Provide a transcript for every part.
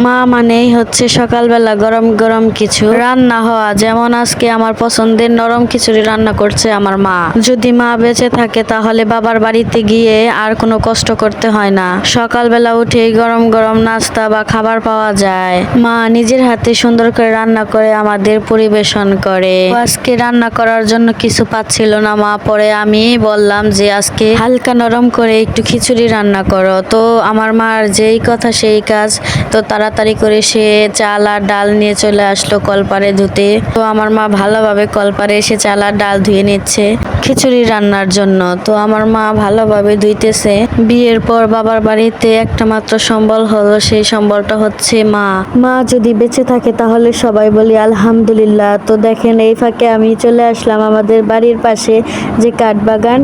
মা মানেই হচ্ছে সকালবেলা গরম গরম কিছু রান্না হওয়া, যেমন আজকে আমার পছন্দের নরম খিচুড়ি রান্না করছে আমার মা। যদি মা বেঁচে থাকে তাহলে বাবার বাড়িতে গিয়ে আর কোনো কষ্ট করতে হয় না, সকালবেলা উঠেই গরম গরম নাস্তা বা খাবার পাওয়া যায়। মা নিজের হাতে সুন্দর করে রান্না করে আমাদের পরিবেশন করে। আজকে রান্না করার জন্য কিছু পাচ্ছিল না মা, পরে আমি বললাম যে আজকে হালকা নরম করে একটু খিচুড়ি রান্না করো। তো আমার মার যেই কথা সেই কাজ, তো তাড়াতাড়ি করে সে চাল আর ডাল নিয়ে চলে আসলো কলপারে ধুতে। তো আমার মা ভালোভাবে কলপারে এসে চাল আর ডাল ধুয়ে নিচ্ছে খিচুড়ি রান্নার জন্য। তো আমার মা ভালোভাবে ধুইতেছে। বিয়ের পর বাবার বাড়িতে একটা মাত্র সম্বল হলো, সেই সম্বলটা হচ্ছে মা। মা যদি বেঁচে থাকে তাহলে সবাই বলি আলহামদুলিল্লাহ। তো দেখেন এই ফাঁকে আমি চলে আসলাম আমাদের বাড়ির পাশে যে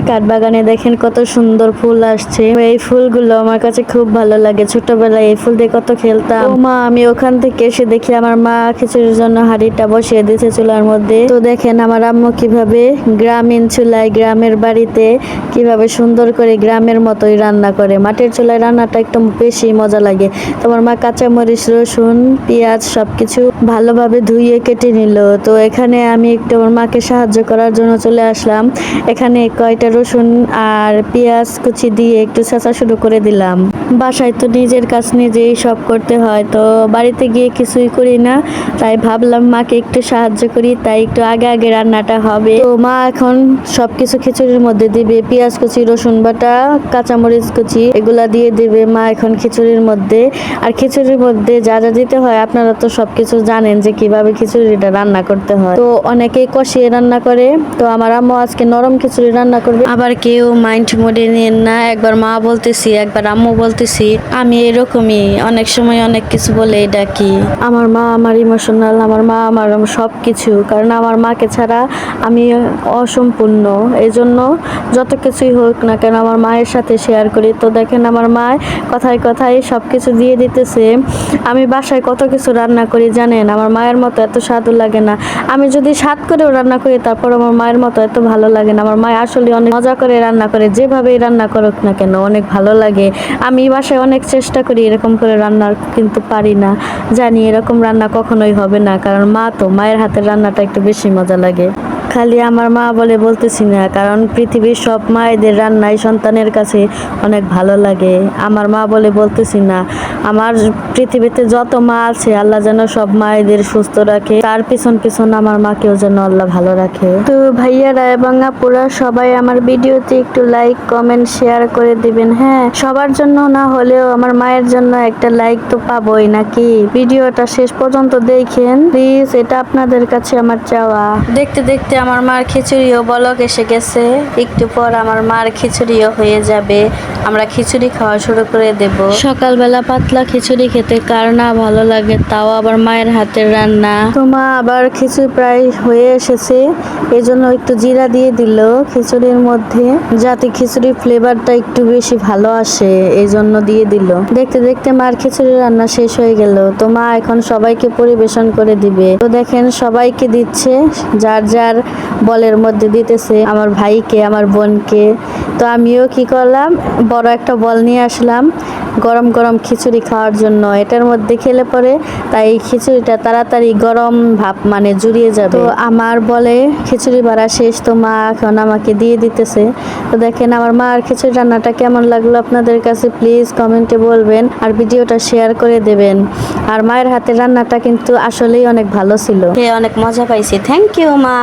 কাঠবাগানে দেখেন কত সুন্দর ফুল আসছে। এই ফুলগুলো আমার কাছে খুব ভালো লাগে, ছোটবেলায় এই ফুল দিয়ে কত খেলতাম। ও মা, আমি ওখান থেকে এসে দেখি আমার মা খিচুড়ির জন্য হাঁড়িটা বসিয়ে দিয়েছে চুলার মধ্যে। তো দেখেন আমার আম্মু কিভাবে গ্রামীণ চুলায় গ্রামের বাড়িতে কিভাবে সুন্দর করে গ্রামের মতোই রান্না করে। মাটির চুলায় রান্নাটা একটু বেশি মজা লাগে। তোমার মা কাঁচামরিচ, রসুন, পেঁয়াজ সবকিছু ভালোভাবে ধুইয়ে কেটে নিল। তো এখানে আমি একটু আমার মাকে সাহায্য করার জন্য চলে আসলাম। এখানে কয়টা রসুন আর পেঁয়াজ কুচি দিয়ে একটু ছেঁচা শুরু করে দিলাম। বাসায় তো নিজের কাজ নিজেই সব করতে হয়, তো বাড়িতে গিয়ে কিছুই করি না, তাই ভাবলাম মাকে একটু সাহায্য করি, তাই একটু আগে আগে রান্নাটা হবে। তো মা এখন সবকিছু খিচুড়ির মধ্যে দিবে, পেঁয়াজ কুচি, রসুন বাটা, কাঁচামরিচ কুচি এগুলা দিয়ে দিবে মা এখন খিচুড়ির মধ্যে। আর খিচুড়ির মধ্যে যা যা দিতে হয় আপনারা তো সবকিছু জানেন যে কিভাবে খিচুড়িটা রান্না করতে হয়। তো অনেকেই কষিয়ে রান্না করে, তো আমার আম্মু আজকে নরম খিচুড়ি রান্না করবে। আবার কেউ মাইন্ড মোডে নিয়েন না, একবার মা বলতেছি একবার আম্মু বলতেছি, আমি এরকমই অনেক সময় অনেক কিছু বলে ডাকি। আমার মা আমার ইমোশনাল, আমার মা আমার সব কিছু, কারণ আমার মাকে ছাড়া আমি অসম্পূর্ণ। এই জন্য যত কিছুই হোক না কেন আমার মায়ের সাথে শেয়ার করি। তো দেখেন আমার মা কথায় কথায় সব কিছু দিয়ে দিতেছে। আমি বাসায় কত কিছু রান্না করি জানেন, আমার মায়ের মতো এত স্বাদও লাগে না। আমি যদি স্বাদ করেও রান্না করি তারপর আমার মায়ের মতো এত ভালো লাগে না। আমার মা আসলে অনেক মজা করে রান্না করে, যেভাবেই রান্না করুক না কেন অনেক ভালো লাগে। আমি বাসায় অনেক চেষ্টা করি এরকম করে রান্নার, কিন্তু পারি না। জানি এরকম রান্না কখনোই হবে না, কারণ মা তো, মায়ের হাতের রান্নাটা একটু বেশি মজা লাগে। খালি আমার মা বলে বলতেছি না, কারণ পৃথিবীর সব মায়েদের রান্নাই সন্তানের কাছে অনেক ভালো লাগে। আমার মা বলে বলতেছি না, আমার পৃথিবীতে যত মা আছে আল্লাহ যেন সব মায়েদের সুস্থ রাখে, তার পিছন পিছন আমার মাকেও যেন আল্লাহ ভালো রাখে। তো ভাইয়ারা এবং আপুরা সবাই আমার ভিডিওতে একটু লাইক, কমেন্ট, শেয়ার করে দিবেন। হ্যাঁ, সবার জন্য না হলেও আমার মায়ের জন্য একটা লাইক তো পাবোই নাকি। ভিডিওটা শেষ পর্যন্ত দেখেন প্লিজ, এটা আপনাদের কাছে আমার চাওয়া। দেখতে দেখতে আমার মার খিচুড়িও বলক এসে গেছে, একটু পর আমার মার খিচুড়িও হয়ে যাবে, আমরা খিচুড়ি খাওয়া শুরু করে দেব। সকালবেলা পাতলা খিচুড়ি খেতে কার না ভালো লাগে, তাও আবার মায়ের হাতের রান্না। তো মা আবার খিচুড়ি প্রায় হয়ে এসেছে, এই জন্য একটু জিরা দিয়ে দিল খিচুড়ির মধ্যে, যাতে খিচুড়ির ফ্লেভারটা একটু বেশি ভালো আসে, এই জন্য দিয়ে দিল। দেখতে দেখতে মার খিচুড়ি রান্না শেষ হয়ে গেল। তো মা এখন সবাইকে পরিবেশন করে দিবে। তো দেখেন সবাইকে দিচ্ছে, যার যার বলের মধ্যে দিতেছে, আমার ভাইকে, আমার বোনকে। তো আমিও কি করলাম, বড় একটা বল নিয়ে আসলাম গরম গরম খিচুড়ি খাওয়ার জন্য। এটার মধ্যে খেলে পরে তাই খিচুড়িটা তাড়াতাড়ি গরম ভাব মানে জুড়িয়ে যাবে। তো আমার বলে খিচুড়ি বাড়া শেষ, তো মা এখন আমাকে দিয়ে দিতেছে। তো দেখেন আমার মার খিচুড়ি রান্নাটা কেমন লাগলো আপনাদের কাছে প্লিজ কমেন্টে বলবেন, আর ভিডিওটা শেয়ার করে দেবেন। আর মায়ের হাতের রান্নাটা কিন্তু আসলেই অনেক ভালো ছিল, অনেক মজা পাইছি। থ্যাংক ইউ মা।